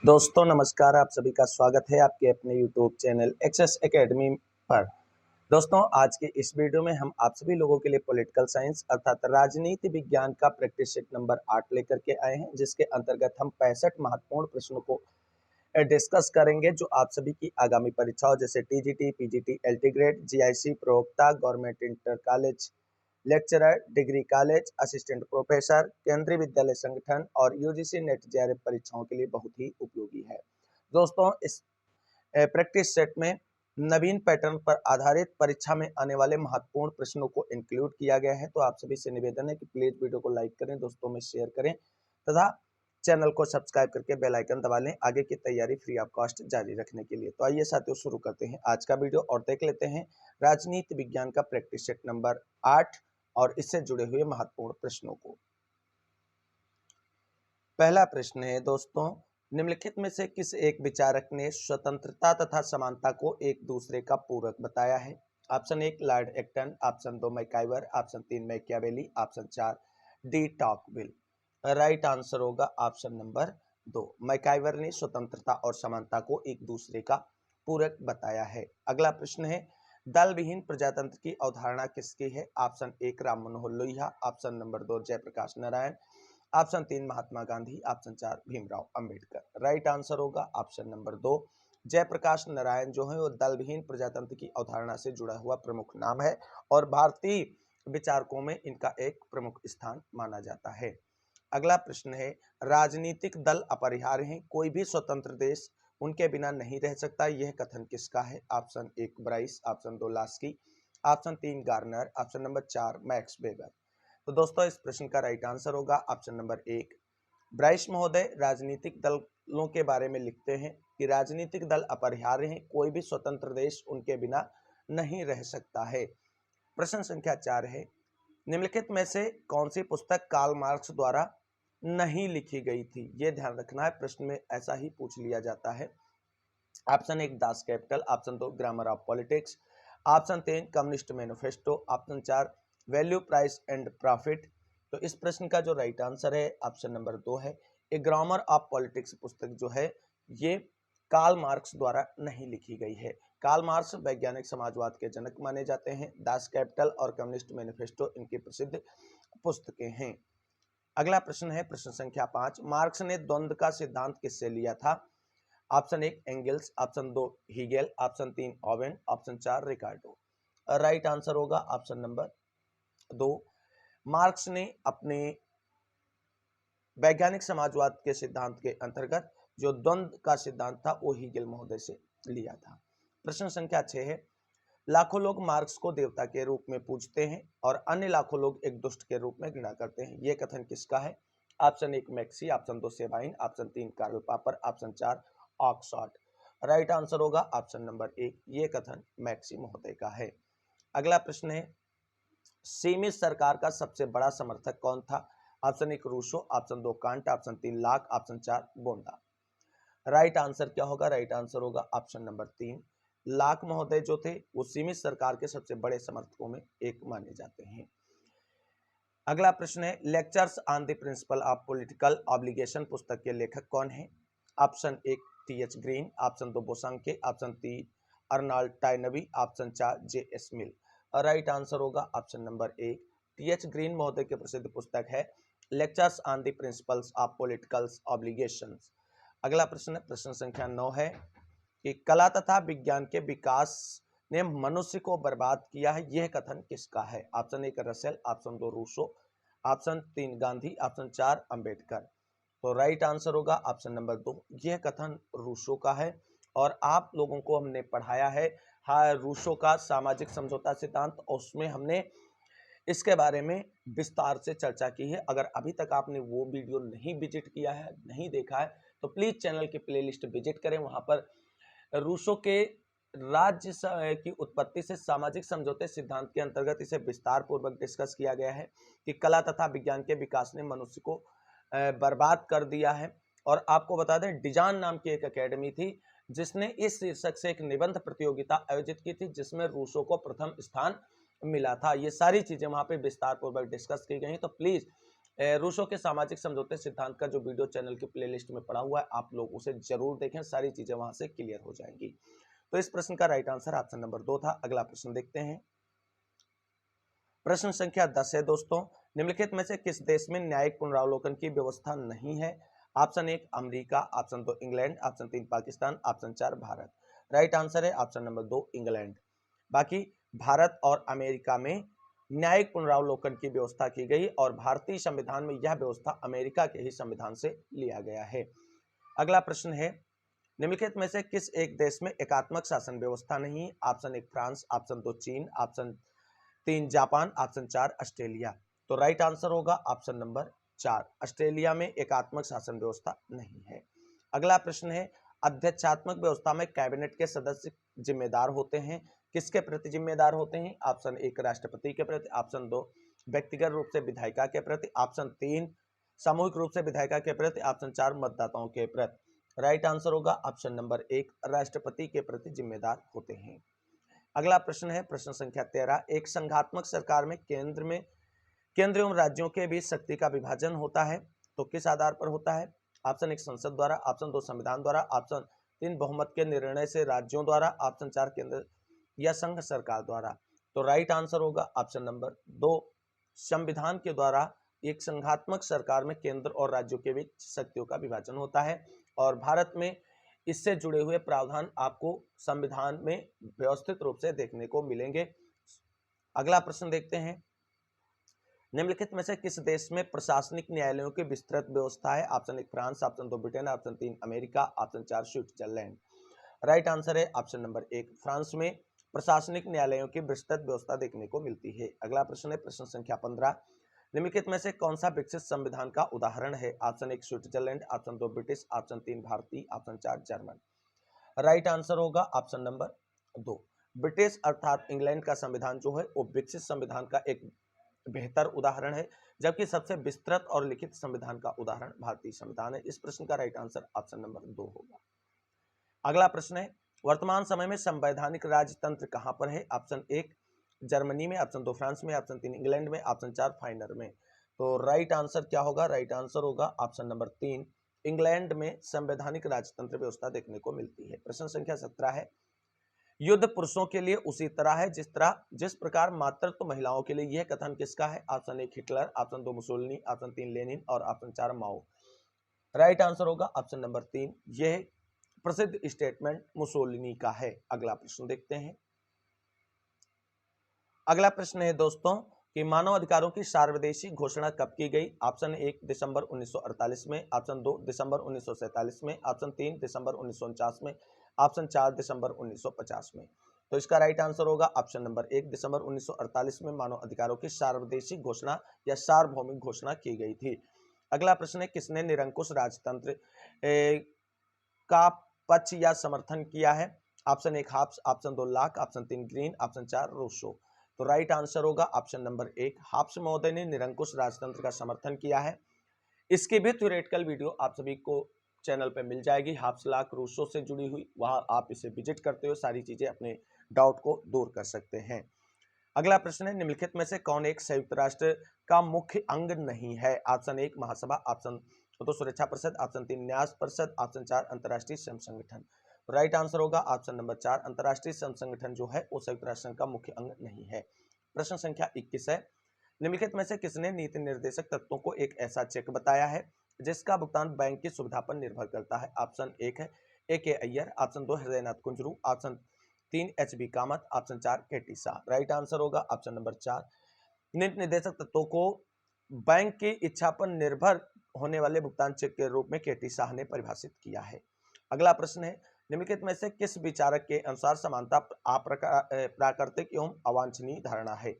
दोस्तों नमस्कार, आप सभी का स्वागत है आपके अपने यूट्यूब चैनल एक्सेस एकेडमी पर। दोस्तों आज के इस वीडियो में हम आप सभी लोगों के लिए पॉलिटिकल साइंस अर्थात राजनीति विज्ञान का प्रैक्टिस सेट नंबर 8 लेकर के आए हैं, जिसके अंतर्गत हम 65 महत्वपूर्ण प्रश्नों को डिस्कस करेंगे जो आप सभी की आगामी परीक्षाओं जैसे TGT, PGT, LT grade, GIC, प्रवक्ता, government inter college lecturer, degree college, assistant professor, Kendriya Vidyalaya संगठन और यूजीसी नेट जेआरएफ परीक्षाओं के लिए बहुत ही उपयोगी है। दोस्तों इस प्रैक्टिस सेट में नवीन पैटर्न पर आधारित परीक्षा में आने वाले महत्वपूर्ण प्रश्नों को इंक्लूड किया गया है। तो आप सभी से निवेदन है कि प्लीज वीडियो को लाइक करें, दोस्तों में शेयर करें तथा चैनल को सब्सक्राइब करके बेल आइकन दबा लें आगे की तैयारी फ्री ऑफ कॉस्ट जारी रखने के लिए। तो आइए साथियों शुरू करते हैं आज का वीडियो और देख लेते हैं राजनीति विज्ञान का प्रैक्टिस सेट नंबर 8 और इससे जुड़े हुए महत्वपूर्ण प्रश्नों को। पहला प्रश्न है दोस्तों, निम्नलिखित में से किस एक विचारक ने स्वतंत्रता तथा समानता को एक दूसरे का पूरक बताया है? Option 1 Lord Acton, option 2 MacIver, option 3 Machiavelli, option 4 de Tocqueville. Right answer होगा ऑप्शन नंबर 2, मैकाइवर ने स्वतंत्रता और समानता को एक दूसरे का पूरक बताया है। अगला प्रश्न है, दल विहीन प्रजातंत्र की अवधारणा किसकी है? Option 1 Ram Manohar Lohia, option number 2 Jayaprakash Narayan, option 3 Mahatma Gandhi, option 4 Bhimrao Ambedkar. Right answer होगा ऑप्शन नंबर 2 जयप्रकाश नारायण जो है वो दल विहीन प्रजातंत्र की अवधारणा से जुड़ा हुआ प्रमुख नाम है और भारतीय विचारकों में इनका एक प्रमुख स्थान माना जाता है। अगला प्रश्न है, राजनीतिक दल अपरिहार्य हैं, कोई भी स्वतंत्र देश उनके बिना नहीं रह सकता, यह कथन किसका है? Option 1 Bryce, option 2 Laski, option 3 Garner, option number 4 max weber. तो दोस्तों इस प्रश्न का राइट आंसर होगा ऑप्शन नंबर 1। ब्राइस महोदय राजनीतिक दलों के बारे में लिखते हैं कि राजनीतिक दल अपरिहार्य हैं, कोई भी स्वतंत्र देश उनके बिना नहीं रह सकता है। प्रश्न संख्या 4 है, निम्नलिखित में से कौन सी पुस्तक कार्ल मार्क्स द्वारा नहीं लिखी गई थी? यह ध्यान रखना है, प्रश्न में ऐसा ही पूछ लिया जाता है। Option 1 Das Kapital, option 2 grammar of politics, option 3 communist manifesto, option 4 value price and profit. तो इस प्रश्न का जो राइट आंसर है ऑप्शन नंबर 2 है। ए ग्रामर ऑफ पॉलिटिक्स पुस्तक जो है ये कार्ल मार्क्स द्वारा नहीं लिखी गई है। कार्ल मार्क्स वैज्ञानिक समाजवाद के जनक माने जाते हैं। दास कैपिटल और कम्युनिस्ट मैनिफेस्टो इनकी प्रसिद्ध पुस्तकें हैं। अगला प्रश्न है प्रश्न संख्या 5, मार्क्स ने द्वंद्व का सिद्धांत किससे लिया था? Option 1 Engels, option 2 Hegel, option 3 Owen, option 4 Ricardo. Right answer होगा ऑप्शन नंबर 2। मार्क्स ने अपने वैज्ञानिक समाजवाद के सिद्धांत के अंतर्गत जो द्वंद्व का सिद्धांत था वो हीगेल महोदय से लिया था। प्रश्न संख्या 6 है, लाखों लोग मार्क्स को देवता के रूप में पूजते हैं और अन्य लाखों लोग एक दुष्ट के रूप में घृणा करते हैं, यह कथन किसका है? Option 1 Maxey, option 2 Sabine, option 3 Karl Popper, option 4 Oxford. Right answer होगा ऑप्शन नंबर 1, ये कथन मैक्सी महोदय का है। अगला प्रश्न है, सीमित सरकार का सबसे बड़ा समर्थक कौन था? Option 1 Rousseau, option 2 Kant, option 3 Locke, option 4 बोंडा। राइट आंसर क्या होगा? राइट आंसर होगा ऑप्शन नंबर 3, लाक महोदय जो थे वो सीमित सरकार के सबसे बड़े समर्थकों में एक माने जाते हैं। अगला प्रश्न है, lectures on the principle of political obligation पुस्तक के लेखक कौन है? Option 1 T H. Green, option 2 Bosanquet, option 3 Arnold Toynbee, option 4 J S. Mill. Right answer होगा ऑप्शन नंबर 1, टी.एच. ग्रीन महोदय की प्रसिद्ध पुस्तक है lectures on the principles of political obligations. अगला प्रश्न प्रश्न संख्या 9 है कि कला तथा विज्ञान के विकास ने मनुष्य को बर्बाद किया है, यह कथन किसका है? Option 1 Russell, option 2 Rousseau, option 3 Gandhi, option 4 Ambedkar. तो राइट आंसर होगा ऑप्शन नंबर 2, यह कथन रूसो का है। और आप लोगों को हमने पढ़ाया है रूसो का सामाजिक समझौता सिद्धांत, और उसमें हमने इसके बारे में विस्तार से चर्चा की है। अगर अभी तक आपने वो वीडियो नहीं विजिट किया है, नहीं देखा है, तो प्लीज चैनल की प्लेलिस्ट विजिट करें। वहां पर रूसो के राज्य की उत्पत्ति से सामाजिक समझौते सिद्धांत के अंतर्गत इसे विस्तार पूर्वक डिस्कस किया गया है कि कला तथा विज्ञान के विकास ने मनुष्य को बर्बाद कर दिया है। और आपको बता दें डिजान नाम की एक एकेडमी थी जिसने इस शीर्षक से एक निबंध प्रतियोगिता आयोजित की थी जिसमें रूसो को प्रथम स्थान मिला था। ये सारी चीजें वहां पे विस्तार पूर्वक डिस्कस की गई, तो प्लीज रूसो के सामाजिक समझौते सिद्धांत का जो वीडियो चैनल की प्लेलिस्ट में पड़ा हुआ है, आप लोग उसे जरूर देखें, सारी चीजें वहां से क्लियर हो जाएंगी। तो इस प्रश्न का राइट आंसर ऑप्शन नंबर 2 था। अगला प्रश्न देखते हैं। प्रश्न संख्या 10 है दोस्तों, निम्नलिखित में से किस देश में न्यायिक पुनरावलोकन की व्यवस्था नहीं है? Option 1 America, option 2 England, option 3 Pakistan, option 4 Bharat. Right answer है ऑप्शन नंबर 2 इंग्लैंड। बाकी भारत और अमेरिका में न्यायिक पुनरावलोकन की व्यवस्था की गई और भारतीय संविधान में यह व्यवस्था अमेरिका के ही संविधान से लिया गया है। अगला प्रश्न है, निम्नलिखित में से किस एक देश में एकात्मक शासन व्यवस्था नहीं? ऑप्शन 1 फ्रांस, ऑप्शन 2 चीन, ऑप्शन 3 जापान, ऑप्शन 4 ऑस्ट्रेलिया। तो राइट आंसर होगा ऑप्शन नंबर 4, ऑस्ट्रेलिया में एकात्मक शासन व्यवस्था नहीं है। अगला प्रश्न है, अध्यक्षात्मक व्यवस्था में कैबिनेट के सदस्य जिम्मेदार होते हैं, किसके प्रति जिम्मेदार होते हैं? ऑप्शन 1 राष्ट्रपति के प्रति, ऑप्शन 2 व्यक्तिगत रूप से विधायिका के प्रति, ऑप्शन 3 सामूहिक रूप से विधायिका के प्रति, ऑप्शन 4 मतदाताओं के प्रति। राइट आंसर होगा ऑप्शन नंबर 1 राष्ट्रपति के प्रति जिम्मेदार होते हैं। अगला प्रश्न है प्रश्न संख्या 13, एक संघात्मक सरकार में केंद्र एवं राज्यों के बीच शक्ति का विभाजन होता है तो किस आधार पर होता है? ऑप्शन 1 संसद द्वारा, ऑप्शन 2 संविधान द्वारा, ऑप्शन 3 बहुमत के निर्णय से राज्यों द्वारा, ऑप्शन 4 केंद्र या संघ सरकार द्वारा। तो राइट आंसर होगा ऑप्शन नंबर 2 संविधान के द्वारा एक संघात्मक सरकार में केंद्र और राज्यों के बीच शक्तियों का विभाजन होता है और भारत में इससे जुड़े हुए प्रावधान आपको संविधान में व्यवस्थित रूप से देखने को मिलेंगे। अगला प्रश्न देखते हैं, निम्नलिखित में से किस देश में प्रशासनिक न्यायालयों की विस्तृत व्यवस्था है? Option 1 France, option 2 Britain, option 3 America, option 4 Switzerland. Right answer है ऑप्शन नंबर 1 फ्रांस में प्रशासनिक न्यायालयों की विस्तृत व्यवस्था देखने को मिलती है। अगला प्रश्न है प्रश्न संख्या 15, निम्नलिखित में से कौन सा विकसित संविधान का उदाहरण है? Option 1 Switzerland, option 2 British, option 3 भारतीय, ऑप्शन 4 जर्मन। राइट आंसर होगा ऑप्शन नंबर 2 ब्रिटिश अर्थात इंग्लैंड का संविधान जो है वो विकसित संविधान का एक बेहतर उदाहरण है, जबकि सबसे विस्तृत और लिखित संविधान का उदाहरण भारतीय संविधान है। इस प्रश्न का राइट आंसर ऑप्शन नंबर 2 होगा। अगला प्रश्न है, वर्तमान समय में संवैधानिक राजतंत्र कहां पर है? ऑप्शन 1 जर्मनी में, ऑप्शन 2 फ्रांस में, ऑप्शन 3 इंग्लैंड में, ऑप्शन 4 फाइनर में। तो राइट आंसर क्या होगा? राइट आंसर होगा ऑप्शन नंबर 3 इंग्लैंड में संवैधानिक राजतंत्र व्यवस्था देखने को मिलती है। प्रश्न संख्या 17 है, युद्ध पुरुषों के लिए उसी तरह है जिस प्रकार मातृत्व महिलाओं के लिए। यह कथन किसका है? Option 1 Hitler, option 2 Mussolini, option 3 Lenin और ऑप्शन 4 माओ। राइट आंसर होगा ऑप्शन नंबर 3, यह प्रसिद्ध स्टेटमेंट मुसोलिनी का है। अगला प्रश्न देखते हैं। अगला प्रश्न है दोस्तों कि मानव अधिकारों की सार्वदेशिक घोषणा कब की गई? ऑप्शन 1 दिसंबर 1948 में, ऑप्शन 2 दिसंबर 1947 में, ऑप्शन 3 दिसंबर 1949 में, ऑप्शन 4 दिसंबर 1950 में। तो इसका राइट आंसर होगा ऑप्शन नंबर 1 दिसंबर 1948 में मानव अधिकारों की सार्वदेशिक घोषणा या सार्वभौमिक घोषणा की गई थी। अगला प्रश्न है, किसने निरंकुश राजतंत्र का पक्ष या समर्थन किया है? ऑप्शन 1 हाब्स, ऑप्शन 2 लाक, ऑप्शन 3 ग्रीन, ऑप्शन 4 रूसो। तो राइट आंसर होगा ऑप्शन नंबर 1 हाब्स महोदय ने निरंकुश राजतंत्र का समर्थन किया है। इसकी भी थ्योरेटिकल वीडियो आप सभी को चैनल पे मिल जाएगी, हाब्स लाक रूसो से जुड़ी हुई, वहां आप इसे विजिट करते हुए सारी चीजें अपने डाउट को दूर कर सकते हैं। अगला प्रश्न है, निम्नलिखित में से कौन एक संयुक्त राष्ट्र का मुख्य अंग नहीं है? ऑप्शन 1 महासभा, ऑप्शन 2 सुरक्षा परिषद, ऑप्शन 3 न्यास परिषद, ऑप्शन 4 अंतर्राष्ट्रीय श्रम संगठन। राइट आंसर होगा ऑप्शन नंबर 4 अंतर्राष्ट्रीय श्रम संगठन जो है वो संयुक्त राष्ट्र का मुख्य अंग नहीं है। प्रश्न संख्या 21 है, निम्नलिखित में से किसने नीति निर्देशक तत्वों को एक ऐसा चेक बताया है जिसका भुगतान बैंक की सुविधा पर निर्भर करता है? ऑप्शन 1 है A.K. Iyer, option 2 Hridaynath Kunzru, option 3 H.B. Kamat, option 4 K.T. Shah. Right answer होगा ऑप्शन नंबर 4 नीति निर्देशक तत्वों को बैंक की इच्छा पर निर्भर होने वाले भुगतान चेक के रूप में K.T. शाह ने परिभाषित किया है। अगला प्रश्न है, निम्नलिखित में से किस विचारक के अनुसार समानता प्राकृतिक एवं अवांछनीय धारणा है?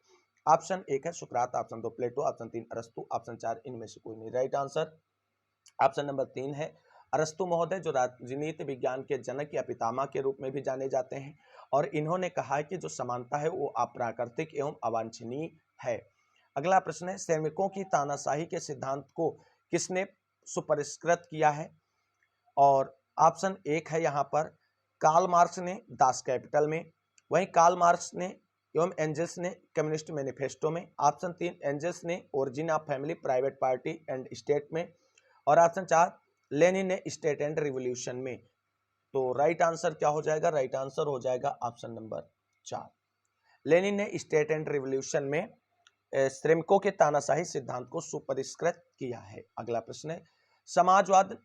ऑप्शन 1 है सुकरात, ऑप्शन 2 प्लेटो, ऑप्शन 3 अरस्तु, ऑप्शन 4 इनमें से कोई नहीं। राइट आंसर ऑप्शन नंबर 3 है अरस्तु महोदय, जो राजनीति विज्ञान के जनक या पितामह के रूप में भी जाने जाते हैं, और इन्होंने कहा है कि जो समानता है वो अप्राकृतिक एवं अवांछनीय है। अगला प्रश्न है, श्रमिकों की तानाशाही के सिद्धांत को किसने सुपरिष्कृत किया है? और ऑप्शन 1 है यहाँ पर कार्ल मार्क्स ने दास कैपिटल में, वहीं कार्ल मार्क्स ने एवं एंजल्स ने कम्युनिस्ट मैनिफेस्टो में। ऑप्शन 3 एंजल्स ने origin of family private party and state में। और ऑप्शन 4 लेनिन ने स्टेट एंड रिवॉल्यूशन में। तो राइट आंसर क्या हो जाएगा? राइट आंसर हो जाएगा ऑप्शन नंबर 4। लेनिन ने स्टेट एंड रिवॉल्यूशन में श्रमिकों के तानाशाही सिद्धांत को सुपरिष्कृत किया है। अगला प्रश्न है, समाजवाद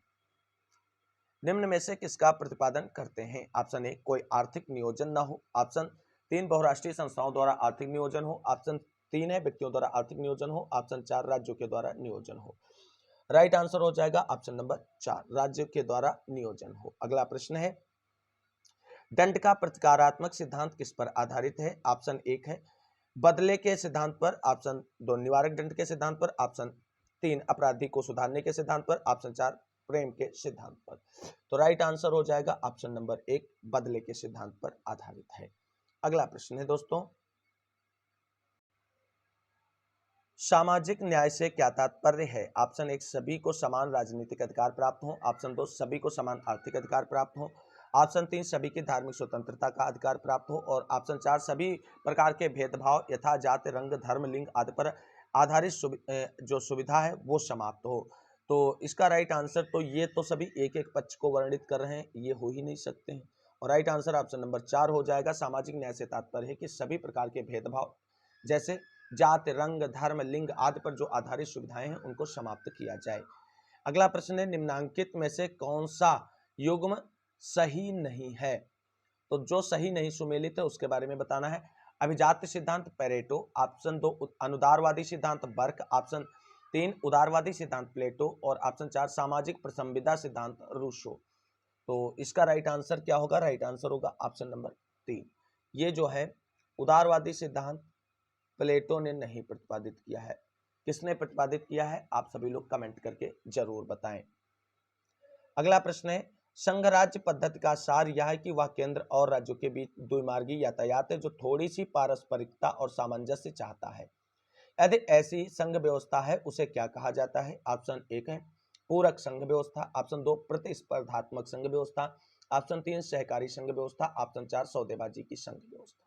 निम्न में से किसका प्रतिपादन करते हैं? ऑप्शन ए कोई आर्थिक नियोजन न हो। ऑप्शन 3 बहुराष्ट्रीय संस्थाओं द्वारा आर्थिक नियोजन हो। ऑप्शन 3 है व्यक्तियों द्वारा आर्थिक नियोजन हो। ऑप्शन 4 राज्यों के द्वारा नियोजन हो। राइट आंसर हो जाएगा ऑप्शन नंबर 4 राज्यों के द्वारा नियोजन हो। अगला प्रश्न है, दंड का प्रतिकारात्मक सिद्धांत किस पर आधारित है? ऑप्शन 1 है बदले के सिद्धांत पर। ऑप्शन 2 निवारक दंड के सिद्धांत पर। ऑप्शन 3 अपराधी को सुधारने के सिद्धांत पर। ऑप्शन 4 प्रेम के सिद्धांत पर। तो राइट आंसर हो जाएगा ऑप्शन नंबर 1 बदले के सिद्धांत पर आधारित है। अगला प्रश्न है दोस्तों, सामाजिक न्याय से क्या तात्पर्य है? ऑप्शन 1 सभी को समान राजनीतिक अधिकार प्राप्त हो। ऑप्शन 2 सभी को समान आर्थिक अधिकार प्राप्त हो। ऑप्शन 3 सभी की धार्मिक स्वतंत्रता का अधिकार प्राप्त हो। और ऑप्शन 4 सभी प्रकार के भेदभाव यथा जाति रंग धर्म लिंग आदि पर आधारित जो सुविधा है वो समाप्त हो। तो इसका राइट आंसर, तो ये तो सभी एक एक पक्ष को वर्णित कर रहे हैं, ये हो ही नहीं सकते हैं। और राइट आंसर ऑप्शन नंबर 4 हो जाएगा। सामाजिक न्याय से तात्पर्य है कि सभी प्रकार के भेदभाव जैसे जाति रंग धर्म लिंग आदि पर जो आधारित सुविधाएं हैं उनको समाप्त किया जाए। अगला प्रश्न है, निम्नांकित में से कौन सा युग्म सही नहीं है? तो जो सही नहीं सुमेलित है उसके बारे में बताना है। अभिजात्य सिद्धांत पेरेटो। ऑप्शन 2 अनुदारवादी सिद्धांत बर्क। ऑप्शन 3 उदारवादी सिद्धांत प्लेटो। और ऑप्शन 4 सामाजिक प्रसंविदा सिद्धांत रूसो। तो इसका राइट आंसर क्या होगा? राइट आंसर होगा ऑप्शन नंबर 3। ये जो है उदारवादी सिद्धांत प्लेटो ने नहीं प्रतिपादित किया है। किसने प्रतिपादित किया है? आप सभी लोग कमेंट करके जरूर बताएं। अगला प्रश्न है, संघ राज्य पद्धति का सार यह है कि वह केंद्र और राज्यों के बीच द्विमार्गी यातायात है जो थोड़ी सी पारस्परिकता और सामंजस्य चाहता है। यदि ऐसी संघ व्यवस्था है उसे क्या कहा जाता है? ऑप्शन 1 है पूरक संघ व्यवस्था। ऑप्शन 2 प्रतिस्पर्धात्मक संघ व्यवस्था। ऑप्शन 3 सहकारी संघ व्यवस्था। ऑप्शन 4 सौदेबाजी की संघ व्यवस्था।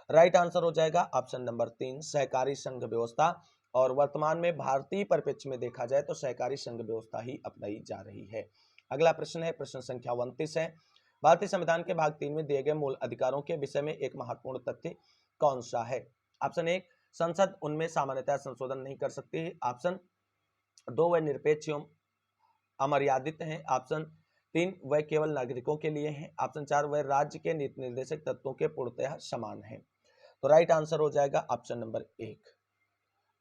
राइट आंसर हो जाएगा ऑप्शन नंबर 3 सहकारी संघ व्यवस्था। और वर्तमान में भारतीय परिप्रेक्ष्य में देखा जाए तो सहकारी संघ व्यवस्था ही अपनाई जा रही है। अगला प्रश्न है, प्रश्न संख्या 29 है, भारतीय संविधान के भाग 3 में दिए गए मूल अधिकारों के विषय में एक महत्वपूर्ण तथ्य कौन सा है? ऑप्शन 1 संसद उनमें सामान्यतः संशोधन नहीं कर सकती है। ऑप्शन 2 वह निरपेक्ष एवं अमर्यादित हैं। ऑप्शन 3 वह केवल नागरिकों के लिए हैं। ऑप्शन 4 वह राज्य के नीति निर्देशक तत्वों के पूर्णतः समान हैं। तो राइट आंसर हो जाएगा ऑप्शन नंबर 1।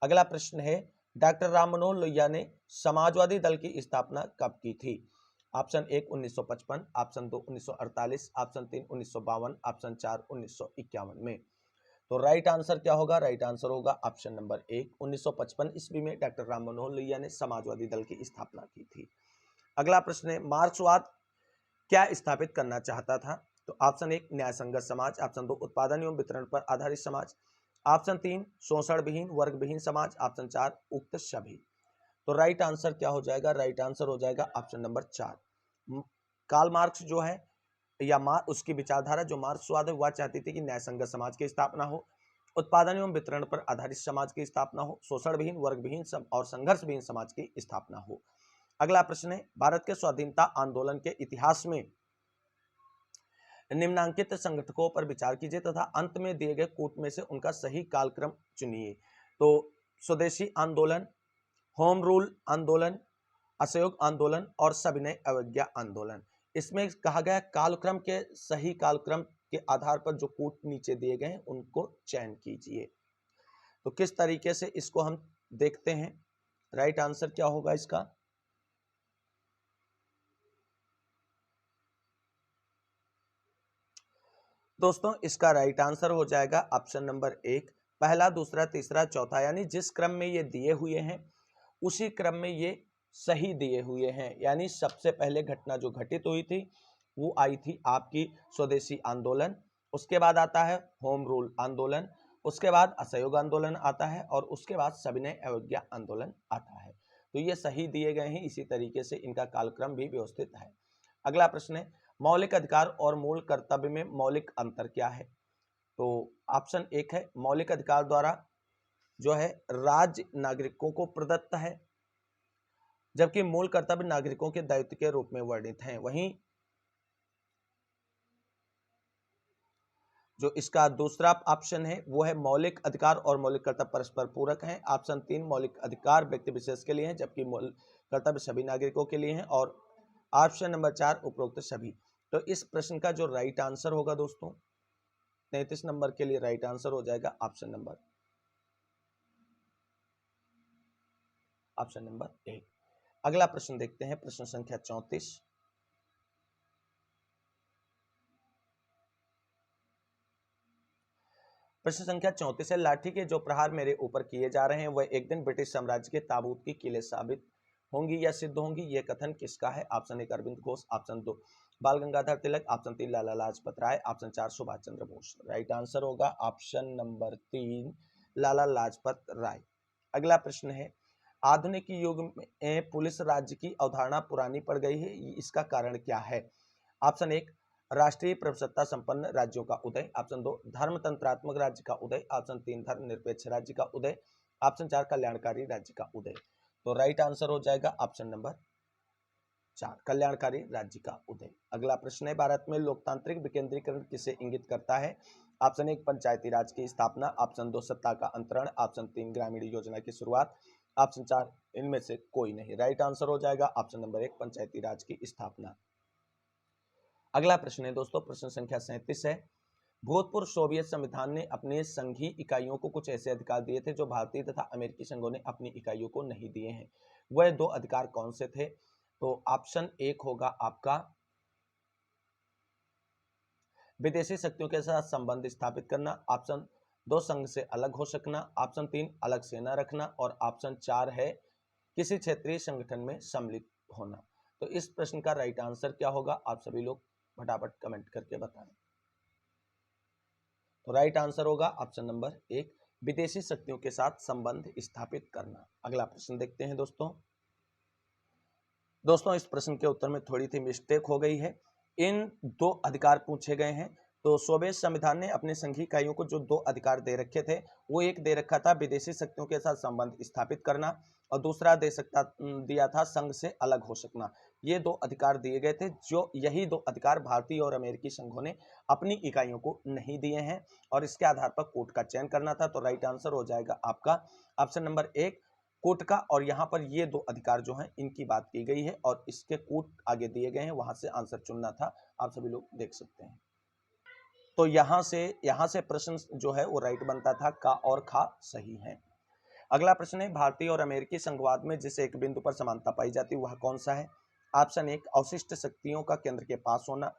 अगला प्रश्न है, डॉक्टर राम मनोहर लोहिया ने समाजवादी दल की स्थापना कब की थी? ऑप्शन 1 1955। ऑप्शन 2 1948। ऑप्शन 3 1952। ऑप्शन 4 1951 में। तो राइट आंसर क्या होगा? राइट आंसर होगा ऑप्शन नंबर 1 1955 ईस्वी में डॉक्टर राम मनोहर लोहिया ने समाजवादी दल की स्थापना की थी। अगला प्रश्न है, मार्क्सवाद क्या स्थापित करना चाहता था? तो ऑप्शन 1 न्याय संगत समाज। ऑप्शन 2 उत्पादन एवं वितरण पर आधारित समाज। ऑप्शन 3 शोषण विहीन वर्ग विहीन समाज। ऑप्शन 4 उक्त सभी। तो राइट आंसर क्या हो जाएगा? राइट आंसर हो जाएगा ऑप्शन नंबर 4। कार्ल मार्क्स जो है या उसकी विचारधारा जो मार्क्सवाद है वह चाहती थी कि न्याय संगत समाज की स्थापना हो, उत्पादन एवं वितरण पर आधारित समाज की स्थापना हो, शोषण विहीन वर्ग विहीन और संघर्ष विहीन समाज की स्थापना हो। अगला प्रश्न है, भारत के स्वाधीनता आंदोलन के इतिहास में निम्नांकित संगठकों पर विचार कीजिए तथा अंत में दिए गए कूट में से उनका सही कालक्रम चुनिए। तो स्वदेशी आंदोलन, होम रूल आंदोलन, असहयोग आंदोलन और सविनय अवज्ञा आंदोलन। इसमें कहा गया कालक्रम के सही कालक्रम के आधार पर जो कूट नीचे दिए गए हैं उनको चयन कीजिए। तो किस तरीके से इसको हम देखते हैं, राइट आंसर क्या होगा इसका? दोस्तों इसका राइट आंसर हो जाएगा ऑप्शन नंबर 1 पहला दूसरा तीसरा चौथा, यानी जिस क्रम में ये दिए हुए हैं उसी क्रम में ये सही दिए हुए हैं। यानी सबसे पहले घटना जो घटित हुई थी वो आई थी आपकी स्वदेशी आंदोलन, उसके बाद आता है होम रूल आंदोलन, उसके बाद असहयोग आंदोलन आता है और उसके बाद सविनय अवज्ञा आंदोलन आता है। तो ये सही दिए गए हैं, इसी तरीके से इनका कालक्रम भी व्यवस्थित है। अगला प्रश्न है, मौलिक अधिकार और मूल कर्तव्य में मौलिक अंतर क्या है? तो ऑप्शन एक है मौलिक अधिकार द्वारा जो है राज्य नागरिकों को प्रदत्त है, जबकि मूल कर्तव्य नागरिकों के दायित्व के रूप में वर्णित हैं। वहीं जो इसका दूसरा ऑप्शन है वो है मौलिक अधिकार और मौलिक कर्तव्य परस्पर पूरक हैं। ऑप्शन 3 मौलिक अधिकार व्यक्ति विशेष के लिए हैं, जबकि मौलिक कर्तव्य सभी नागरिकों के लिए हैं। और ऑप्शन नंबर 4 उपरोक्त सभी। तो इस प्रश्न का जो राइट आंसर होगा दोस्तों 33 नंबर के लिए राइट आंसर हो जाएगा ऑप्शन नंबर 1। अगला प्रश्न देखते हैं, प्रश्न संख्या 34। प्रश्न संख्या 34 है, लाठी के जो प्रहार मेरे ऊपर किए जा रहे हैं वह एक दिन ब्रिटिश साम्राज्य के ताबूत की किले साबित होंगी या सिद्ध होंगी। यह कथन किसका है? ऑप्शन 1 अरविंद घोष, ऑप्शन 2 बाल Gangadhar Tilak, option 3 Lala Lajpat Rai, option 4 Subhash Chandra Bose. Right answer होगा ऑप्शन नंबर 3 लाला लाजपत राय। अगला प्रश्न है, आधुनिक युग में पुलिस राज्य की अवधारणा पुरानी पड़ गई है, इसका कारण क्या है? ऑप्शन 1 राष्ट्रीय प्रभुसत्ता संपन्न राज्यों का उदय, ऑप्शन 2 धर्मतंत्रात्मक राज्य का उदय, ऑप्शन 3 धर्मनिरपेक्ष राज्य का उदय, ऑप्शन 4 कल्याणकारी राज्य का उदय। तो राइट आंसर हो जाएगा ऑप्शन नंबर 4 कल्याणकारी राज्य का उदय। अगला प्रश्न है, भारत में लोकतांत्रिक विकेंद्रीकरण किसे इंगित करता है? ऑप्शन 1 पंचायती राज की स्थापना, ऑप्शन 2 सत्ता का अंतरण, ऑप्शन 3 ग्रामीण योजना की शुरुआत, ऑप्शन 4 इनमें से कोई नहीं। राइट आंसर हो जाएगा ऑप्शन नंबर 1 पंचायती राज की स्थापना। अगला प्रश्न है दोस्तों, प्रश्न संख्या 37 है, भूतपूर्व सोवियत संविधान ने अपने संघीय इकाइयों को कुछ ऐसे अधिकार दिए थे जो भारतीय तथा अमेरिकी संघों ने अपनी इकाइयों को नहीं दिए हैं। वह 2 अधिकार कौन से थे? तो ऑप्शन 1 होगा आपका विदेशी शक्तियों के साथ संबंध स्थापित करना, ऑप्शन 2 संघ से अलग हो सकना, ऑप्शन 3 अलग सेना रखना, और ऑप्शन 4 है किसी क्षेत्रीय संगठन में सम्मिलित होना। तो इस प्रश्न का राइट आंसर क्या होगा? आप सभी लोग फटाफट कमेंट करके बताएं। तो राइट आंसर होगा ऑप्शन नंबर 1 विदेशी शक्तियों के साथ संबंध स्थापित करना। अगला प्रश्न देखते हैं दोस्तों इस प्रश्न के उत्तर में थोड़ी सी मिस्टेक हो गई है। इन 2 अधिकार पूछे गए हैं। तो सोवियत संविधान ने अपने संघीय इकाइयों को जो 2 अधिकार दे रखे थे, वो एक दे रखा था विदेशी शक्तियों के साथ संबंध स्थापित करना, और दूसरा दिया था संघ से अलग हो सकना। ये 2 अधिकार दिए गए थे, जो यही 2 अधिकार भारतीय और अमेरिकी संघों ने अपनी इकाइयों को नहीं दिए हैं, और इसके आधार पर कोर्ट का चयन करना था। तो राइट आंसर हो जाएगा आपका ऑप्शन नंबर 1 कोर्ट का, और यहाँ पर ये 2 अधिकार जो हैं इनकी बात की गई है, और इसके कोर्ट आगे दिए गए हैं, वहां से आंसर चुनना था। आप सभी लोग देख सकते हैं। तो यहाँ से प्रश्न जो है वो राइट बनता था, का और खा सही है। अगला प्रश्न है, भारतीय और अमेरिकी संघवाद में जिस एक बिंदु पर समानता पाई जाती है वह कौन सा है? ऑप्शन 1 अवशिष्ट शक्तियों का केंद्र के पास होना,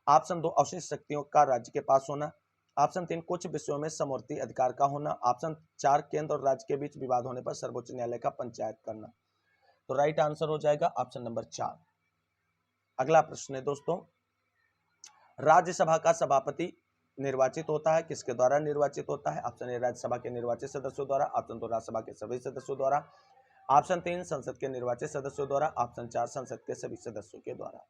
ऑप्शन 2 अवशिष्ट शक्तियों का राज्य के पास होना, ऑप्शन 3 कुछ विषयों में समवर्ती अधिकार का होना, ऑप्शन 4 केंद्र और राज्य के बीच विवाद होने पर सर्वोच्च न्यायालय का पंचायत करना। तो राइट आंसर हो जाएगा ऑप्शन नंबर 4। अगला प्रश्न है दोस्तों, राज्यसभा का सभापति निर्वाचित होता है, किसके द्वारा निर्वाचित होता है? ऑप्शन 1 राज्यसभा के निर्वाचित सदस्यों द्वारा, ऑप्शन 2 राज्यसभा के सभी सदस्यों द्वारा, ऑप्शन 3 संसद के निर्वाचित सदस्यों द्वारा, ऑप्शन 4 संसद के सभी सदस्यों के द्वारा।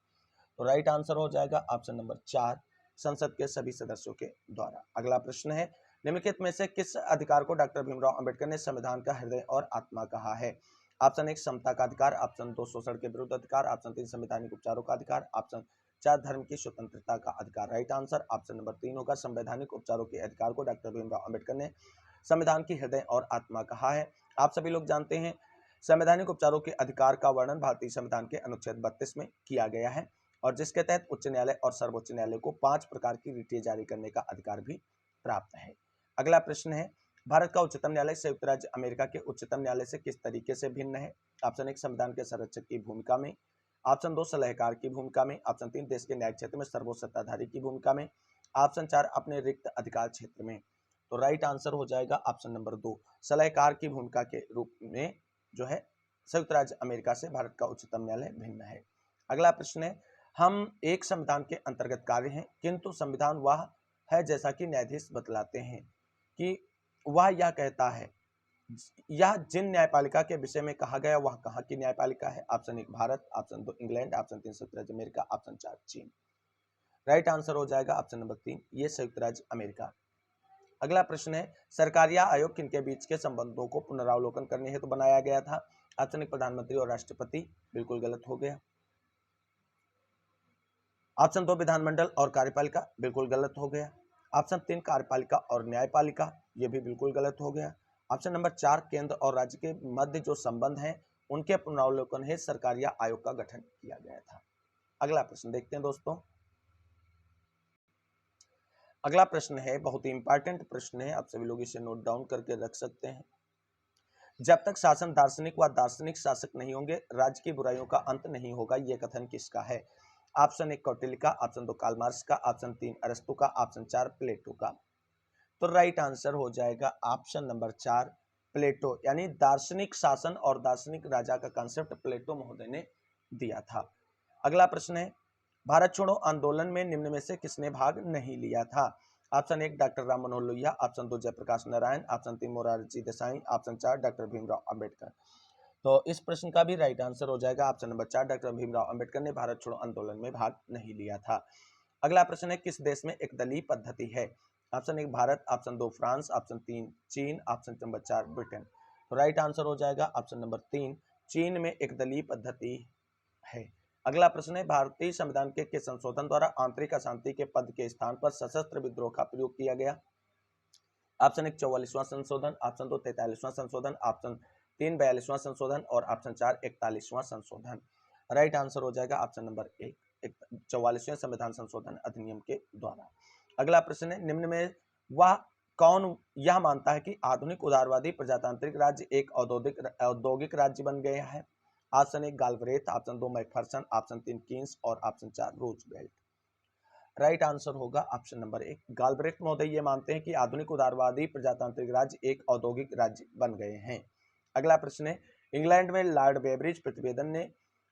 तो राइट आंसर हो जाएगा ऑप्शन नंबर 4 संसद के सभी सदस्यों के द्वारा। अगला प्रश्न है, निम्नलिखित में से किस अधिकार को डॉक्टर भीमराव अंबेडकर ने संविधान का हृदय और आत्मा कहा है? ऑप्शन 1 समता का अधिकार, ऑप्शन 2 शोषण के विरुद्ध अधिकार, ऑप्शन 3 संवैधानिक उपचारों का अधिकार, ऑप्शन 4 धर्म की स्वतंत्रता का अधिकार। राइट आंसर ऑप्शन नंबर 3 होगा, संवैधानिक उपचारों के अधिकार को डॉक्टर भीमराव अंबेडकर ने संविधान की हृदय और आत्मा कहा है। आप सभी लोग जानते हैं संवैधानिक उपचारों के अधिकार का वर्णन भारतीय संविधान के अनुच्छेद 32 में किया गया है, और जिसके तहत उच्च न्यायालय और सर्वोच्च न्यायालय को 5 प्रकार की रिटें जारी करने का अधिकार भी प्राप्त है। अगला प्रश्न है, भारत का उच्चतम न्यायालय संयुक्त राज्य अमेरिका के उच्चतम न्यायालय से किस तरीके से भिन्न है? ऑप्शन 1 संविधान के संरक्षक की भूमिका में, ऑप्शन 2 सलाहकार की भूमिका में, ऑप्शन 3 देश के न्याय क्षेत्र में सर्वोच्च सत्ताधारी की भूमिका में, ऑप्शन 4 अपने रिक्त अधिकार क्षेत्र में। तो राइट आंसर हो जाएगा ऑप्शन नंबर 2 सलाहकार की भूमिका के रूप में जो है संयुक्त राज्य अमेरिका से भारत का उच्चतम न्यायालय भिन्न है। अगला प्रश्न है, हम एक संविधान के अंतर्गत कार्य हैं, किंतु संविधान वह है जैसा कि न्यायाधीश बतलाते हैं कि वह यह कहता है, यह जिन न्यायपालिका के विषय में कहा गया वह कहाँ की न्यायपालिका है? Option 1 Bharat, option 2 England, option 3 संयुक्त राज्य अमेरिका, ऑप्शन 4 चीन। राइट आंसर हो जाएगा ऑप्शन नंबर 3 ये संयुक्त राज्य अमेरिका अगला प्रश्न है सरकार या आयोग किनके बीच के संबंधों को पुनरावलोकन करने हेतु बनाया गया था? ऑप्शन 1 प्रधानमंत्री और राष्ट्रपति, बिल्कुल गलत हो गया। ऑप्शन 2 विधानमंडल और कार्यपालिका, बिल्कुल गलत हो गया। ऑप्शन 3 कार्यपालिका और न्यायपालिका, ये भी बिल्कुल गलत हो गया। ऑप्शन नंबर 4 केंद्र और राज्य के मध्य जो संबंध हैं उनके पुनरावलोकन हेतु सरकार या आयोग का गठन किया गया था। अगला प्रश्न देखते हैं दोस्तों। अगला प्रश्न है बहुत ही इंपॉर्टेंट प्रश्न है, आप सभी लोग इसे नोट डाउन करके रख सकते हैं। जब तक शासन दार्शनिक व दार्शनिक शासक नहीं होंगे राज्य की बुराइयों का अंत नहीं होगा, यह कथन किसका है? ऑप्शन 1 कौटिल्य का, ऑप्शन 2 कार्ल मार्क्स का, ऑप्शन 3 अरस्तु का, ऑप्शन 4 प्लेटो का। तो राइट आंसर हो जाएगा ऑप्शन नंबर 4 प्लेटो, यानी दार्शनिक शासन और दार्शनिक राजा का कंसेप्ट प्लेटो महोदय ने दिया था। अगला प्रश्न है भारत छोड़ो आंदोलन में निम्न में से किसने भाग नहीं लिया था? Option 1 doctor Ram Manohar Lohia, option 2 Jayaprakash Narayan, option 3 Morarji Desai, option 4 doctor Bhimrao Ambedkar. तो इस प्रश्न का भी राइट आंसर हो जाएगा option number 4 doctor Bhimrao Ambedkar ने भारत छोड़ो आंदोलन में भाग नहीं लिया था। अगला प्रश्न है किस देश में एक दलीय पद्धति है? Option 1 Bharat, option 2 France, option 3 चीन, ऑप्शन नंबर 4 ब्रिटेन। तो राइट आंसर हो जाएगा ऑप्शन नंबर 3 चीन में एक दलीय पद्धति है। अगला प्रश्न है भारतीय संविधान के संशोधन द्वारा आंतरिक अशांति के पद के स्थान पर सशस्त्र विद्रोह का प्रयोग किया गया? ऑप्शन 1 44वां संशोधन, ऑप्शन 2 43वां संशोधन, ऑप्शन 3 42वां संशोधन और ऑप्शन 4 41वां संशोधन। राइट आंसर हो जाएगा ऑप्शन नंबर 1 44वें संविधान संशोधन अधिनियम के द्वारा। अगला प्रश्न है निम्न में वह कौन यह मानता है कि आधुनिक उदारवादी प्रजातांत्रिक राज्य एक औद्योगिक राज्य बन गया है? Option 1 Galbraith, option 2 Macpherson, option 3 Keynes और ऑप्शन 4 रूजवेल्ट। राइट आंसर होगा ऑप्शन नंबर 1 गाल्वरेथ महोदय ये मानते हैं कि आधुनिक उदारवादी प्रजातांत्रिक राज्य एक औद्योगिक राज्य बन गए हैं। अगला प्रश्न है इंग्लैंड में लॉर्ड बेब्रिज प्रतिवेदन ने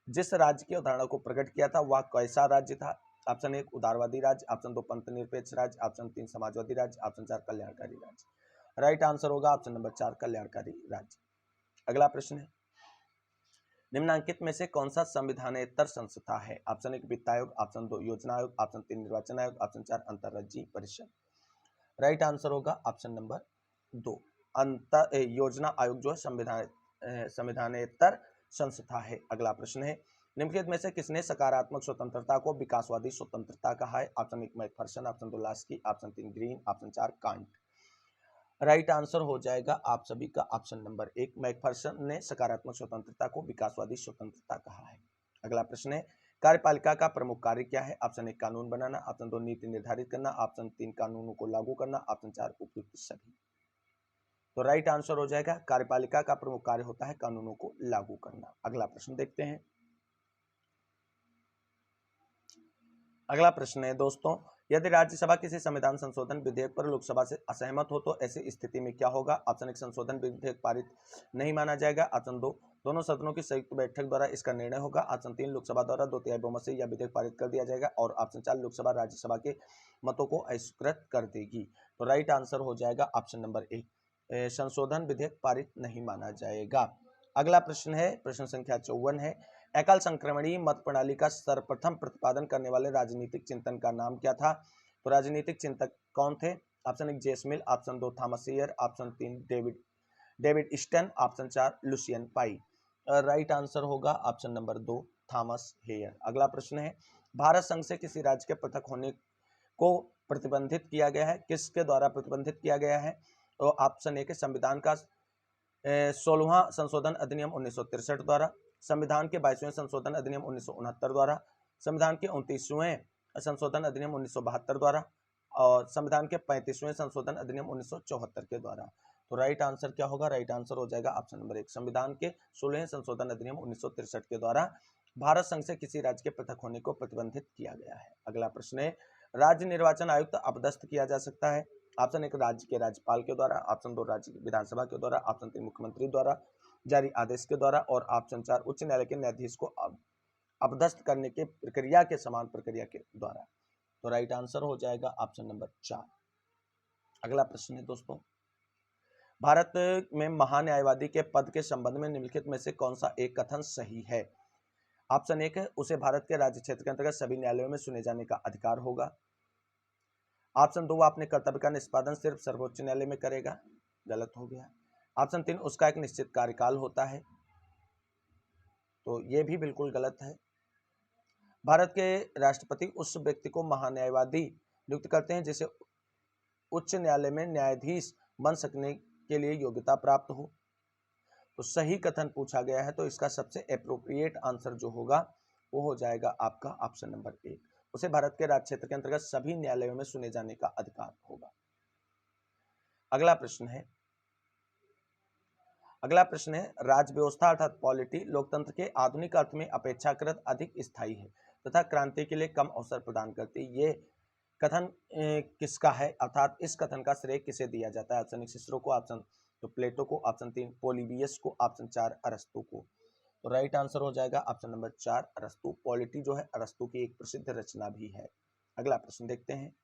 जिस राज्य की अवधारणा को प्रकट किया था वह कैसा राज्य था? ऑप्शन 1 उदारवादी राज्य, ऑप्शन 2 पंथ निरपेक्ष राज्य, ऑप्शन 3 समाजवादी राज्य, ऑप्शन 4 कल्याणकारी राज्य। राइट आंसर होगा ऑप्शन नंबर 4 कल्याणकारी राज्य। अगला प्रश्न है निम्नलिखित में से कौन सा संविधानेतर संस्था है? ऑप्शन 1 वित्त आयोग, ऑप्शन 2 योजना आयोग, ऑप्शन 3 निर्वाचन आयोग, ऑप्शन 4 अंतर्राज्यीय परिषद। राइट आंसर होगा ऑप्शन नंबर 2 योजना आयोग जो है संविधानेतर संस्था है। अगला प्रश्न है निम्नलिखित में से किसने सकारात्मक स्वतंत्रता को विकासवादी स्वतंत्रता कहा है? Option 1 Macpherson, option 2 Laski, option 3 green, option 4 can't. Right answer हो जाएगा आप सभी का ऑप्शन नंबर 1 मैकफर्सन ने सकारात्मक स्वतंत्रता को विकासवादी स्वतंत्रता कहा है। अगला प्रश्न है कार्यपालिका का प्रमुख कार्य क्या है? ऑप्शन 1 कानून बनाना, ऑप्शन 2 नीति निर्धारित करना, ऑप्शन 3 कानूनों को लागू करना, ऑप्शन 4 उपयुक्त सभी। तो राइट आंसर हो जाएगा कार्यपालिका का प्रमुख कार्य होता है कानूनों को लागू करना। अगला प्रश्न देखते हैं। अगला प्रश्न है दोस्तों यदि राज्यसभा किसी संविधान संशोधन विधेयक पर लोकसभा से असहमत हो तो ऐसी स्थिति में क्या होगा? ऑप्शन 1 संशोधन विधेयक पारित नहीं माना जाएगा, ऑप्शन 2 दोनों सदनों की संयुक्त बैठक द्वारा इसका निर्णय होगा, ऑप्शन 3 लोकसभा द्वारा 2/3 बहुमत से यह विधेयक पारित कर दिया जाएगा और ऑप्शन 4 लोकसभा राज्यसभा के मतों को अस्वीकृत कर देगी। तो राइट आंसर हो जाएगा ऑप्शन नंबर 1 संशोधन विधेयक पारित नहीं माना जाएगा। अगला प्रश्न है प्रश्न संख्या 54 है एकल संक्रमणीय मत प्रणाली का सर्वप्रथम प्रतिपादन करने वाले राजनीतिक चिंतन का नाम क्या था? तो राजनीतिक चिंतक कौन थे? Option 1 James Mill, option 2 Thomas Hare, option 3 David Easton, option 4 Lucian Pye. Right answer होगा ऑप्शन नंबर 2 थॉमस हेयर। अगला प्रश्न है भारत संघ से किसी राज्य के पृथक होने को प्रतिबंधित किया गया है, किसके द्वारा प्रतिबंधित किया गया है? तो ऑप्शन 1 संविधान का 16वां संशोधन अधिनियम 1963 द्वारा, संविधान के 22वें संशोधन अधिनियम 1969 द्वारा, संविधान के 29वें संशोधन अधिनियम 1972 द्वारा और संविधान के 35वें संशोधन अधिनियम 1974 के द्वारा। तो राइट आंसर क्या होगा? राइट आंसर हो जाएगा ऑप्शन नंबर 1 संविधान के 16वें संशोधन अधिनियम 1963 के द्वारा भारत संघ से किसी राज्य के पृथक होने को प्रतिबंधित किया गया है। अगला प्रश्न है राज्य निर्वाचन आयुक्त अपदस्थ किया जा सकता है? ऑप्शन 1 राज्य के राज्यपाल के द्वारा, ऑप्शन 2 राज्य की विधानसभा के द्वारा, ऑप्शन 3 मुख्यमंत्री द्वारा जारी आदेश के द्वारा और ऑप्शन 4 उच्च न्यायालय के न्यायाधीश को अपदस्थ करने के प्रक्रिया के समान प्रक्रिया के द्वारा। तो राइट आंसर हो जाएगा ऑप्शन नंबर 4। अगला प्रश्न है दोस्तों भारत में महान्यायवादी के पद के संबंध में निम्नलिखित में से कौन सा एक कथन सही है? ऑप्शन 1 उसे भारत के राज्य क्षेत्र के अंतर्गत सभी न्यायालयों में सुने जाने का अधिकार होगा, ऑप्शन 2 वह अपने कर्तव्य का निष्पादन सिर्फ सर्वोच्च न्यायालय में करेगा, गलत हो गया। ऑप्शन 3 उसका एक निश्चित कार्यकाल होता है, तो ये भी बिल्कुल गलत है। भारत के राष्ट्रपति उस व्यक्ति को महान्यायवादी नियुक्त करते हैं जिसे उच्च न्यायालय में न्यायाधीश बन सकने के लिए योग्यता प्राप्त हो। तो सही कथन पूछा गया है, तो इसका सबसे एप्रोप्रिएट आंसर जो होगा वो हो जाएगा आपका ऑप्शन नंबर 1। उसे भारत के राज्य क्षेत्र के अंतर्गत सभी न्यायालयों में सुने जाने का अधिकार होगा। अगला प्रश्न है राज्य व्यवस्था अर्थात पॉलिटी लोकतंत्र के आधुनिक अर्थ में अपेक्षाकृत अधिक स्थायी है तथा क्रांति के लिए कम अवसर प्रदान करती है। ये कथन किसका है, अर्थात इस कथन का श्रेय किसे दिया जाता है? ऑप्शन 1 सिसरो को, ऑप्शन 2 प्लेटो को, ऑप्शन 3 पोलिबियस को, ऑप्शन 4 अरस्तु को। तो राइट आंसर हो जाएगा ऑप्शन नंबर 4 अरस्तु। पॉलिटी जो है अरस्तु की एक प्रसिद्ध रचना भी है। अगला प्रश्न देखते हैं।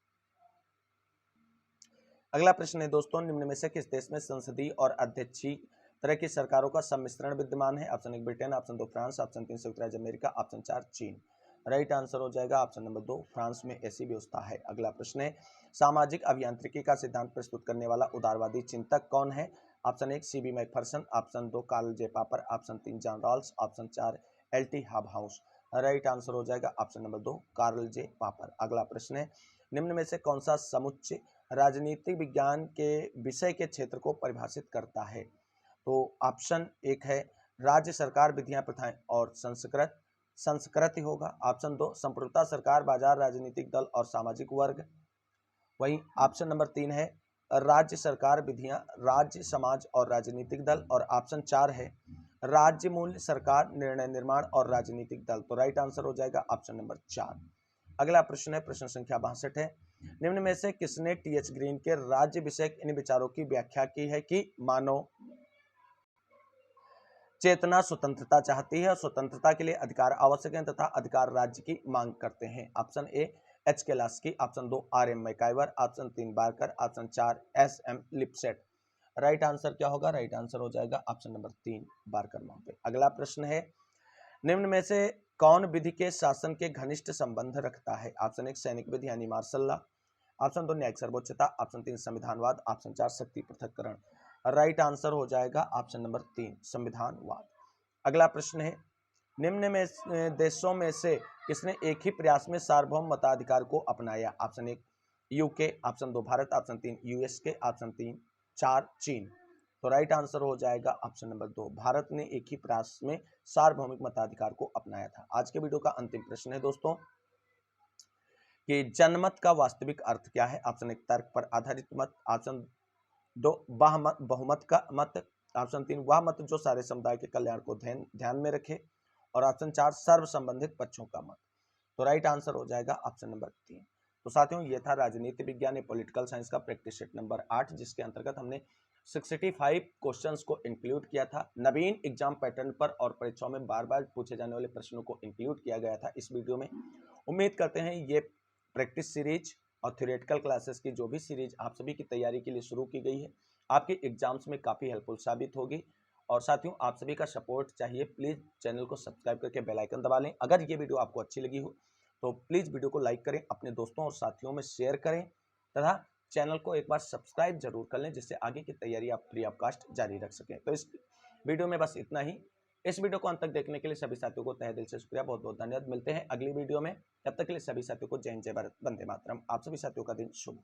अगला प्रश्न है दोस्तों, निम्न में से किस देश में संसदीय और अध्यक्षीय तरह की सरकारों का सम्मिश्रण विद्यमान है? Option 1 Britain, option 2 France, option 3 संयुक्त राज्य अमेरिका, ऑप्शन 4 चीन। राइट आंसर हो जाएगा ऑप्शन नंबर 2 फ्रांस में ऐसी व्यवस्था है। अगला प्रश्न है सामाजिक अभियांत्रिकी का सिद्धांत प्रस्तुत करने वाला उदारवादी चिंतक कौन है? Option 1 C B Macpherson, option 2 Karl J Popper, option 3 John Rawls, option 4 L T Hobhouse. Right answer हो जाएगा ऑप्शन नंबर 2 कार्ल जे पापर। अगला प्रश्न है निम्न में से कौन सा समुच्चय राजनीतिक विज्ञान के विषय के क्षेत्र को परिभाषित करता है? तो ऑप्शन 1 है राज्य सरकार विधियां प्रथाएं और संस्कृति होगा। ऑप्शन 2 संप्रभुता सरकार बाजार राजनीतिक दल और सामाजिक वर्ग। वहीं ऑप्शन नंबर 3 है राज्य सरकार विधियां राज्य समाज और राजनीतिक दल। और ऑप्शन 4 है राज्य मूल्य सरकार निर्णय निर्माण और राजनीतिक दल। तो राइट आंसर हो जाएगा ऑप्शन नंबर 4। अगला प्रश्न है प्रश्न संख्या 62 है निम्न में से किसने टीएच ग्रीन के राज्य विषयक इन विचारों की व्याख्या की है कि मानव चेतना स्वतंत्रता चाहती है और स्वतंत्रता के लिए अधिकार आवश्यक है तथा अधिकार राज्य की मांग करते हैं? Option A H K Laski, option 2 R M MacIver, option 3 Barker, option 4 S M Lipset. Right answer क्या होगा? राइट आंसर हो जाएगा ऑप्शन नंबर 3 बार्कर महोदय। अगला प्रश्न है निम्न में से कौन विधि के शासन के घनिष्ठ संबंध रखता है? ऑप्शन 1 सैनिक विधि यानी मार्शल लॉ, ऑप्शन 2 न्यायिक सर्वोच्चता, ऑप्शन 3 संविधानवाद, ऑप्शन 4 शक्ति पृथक्करण। राइट आंसर हो जाएगा ऑप्शन नंबर 3 संविधानवाद। अगला प्रश्न है निम्न में देशों में से किसने एक ही प्रयास में सार्वभौम मताधिकार को अपनाया? Option 1 UK, option 2 Bharat, option 3 USA, option 4 चीन। तो राइट आंसर हो जाएगा ऑप्शन नंबर 2 भारत ने एक ही प्रयास में सार्वभौमिक मताधिकार को अपनाया था। आज के वीडियो का अंतिम प्रश्न है दोस्तों कि जनमत का वास्तविक अर्थ क्या है? ऑप्शन 1 तर्क पर आधारित मत, ऑप्शन 2 बहुमत का मत, ऑप्शन 3 वह मत जो सारे समुदाय के कल्याण को ध्यान में रखे, और ऑप्शन 4 सर्व संबंधित पक्षों का मत। तो राइट आंसर हो जाएगा ऑप्शन नंबर 3। तो साथियों ये था राजनीति विज्ञान पॉलिटिकल साइंस का प्रैक्टिस सेट नंबर 8 जिसके अंतर्गत हमने 65 क्वेश्चंस को इंक्लूड किया था। नवीन एग्जाम पैटर्न पर और परीक्षाओं में बार बार पूछे जाने वाले प्रश्नों को इंक्लूड किया गया था इस वीडियो में। उम्मीद करते हैं ये प्रैक्टिस सीरीज और थ्योरेटिकल क्लासेस की जो भी सीरीज आप सभी की तैयारी के लिए शुरू की गई है आपके एग्जाम्स में काफ़ी हेल्पफुल साबित होगी। और साथियों आप सभी का सपोर्ट चाहिए, प्लीज़ चैनल को सब्सक्राइब करके बेल आइकन दबा लें। अगर ये वीडियो आपको अच्छी लगी हो तो प्लीज़ वीडियो को लाइक करें, अपने दोस्तों और साथियों में शेयर करें तथा चैनल को एक बार सब्सक्राइब जरूर कर लें जिससे आगे की तैयारी आप फ्री ऑफ कास्ट जारी रख सकें। तो इस वीडियो में बस इतना ही। इस वीडियो को अंत तक देखने के लिए सभी साथियों को तहे दिल से शुक्रिया, बहुत बहुत धन्यवाद। मिलते हैं अगली वीडियो में, तब तक के लिए सभी साथियों को जय हिंद, जय भारत, वंदे मातरम। आप सभी साथियों का दिन शुभ।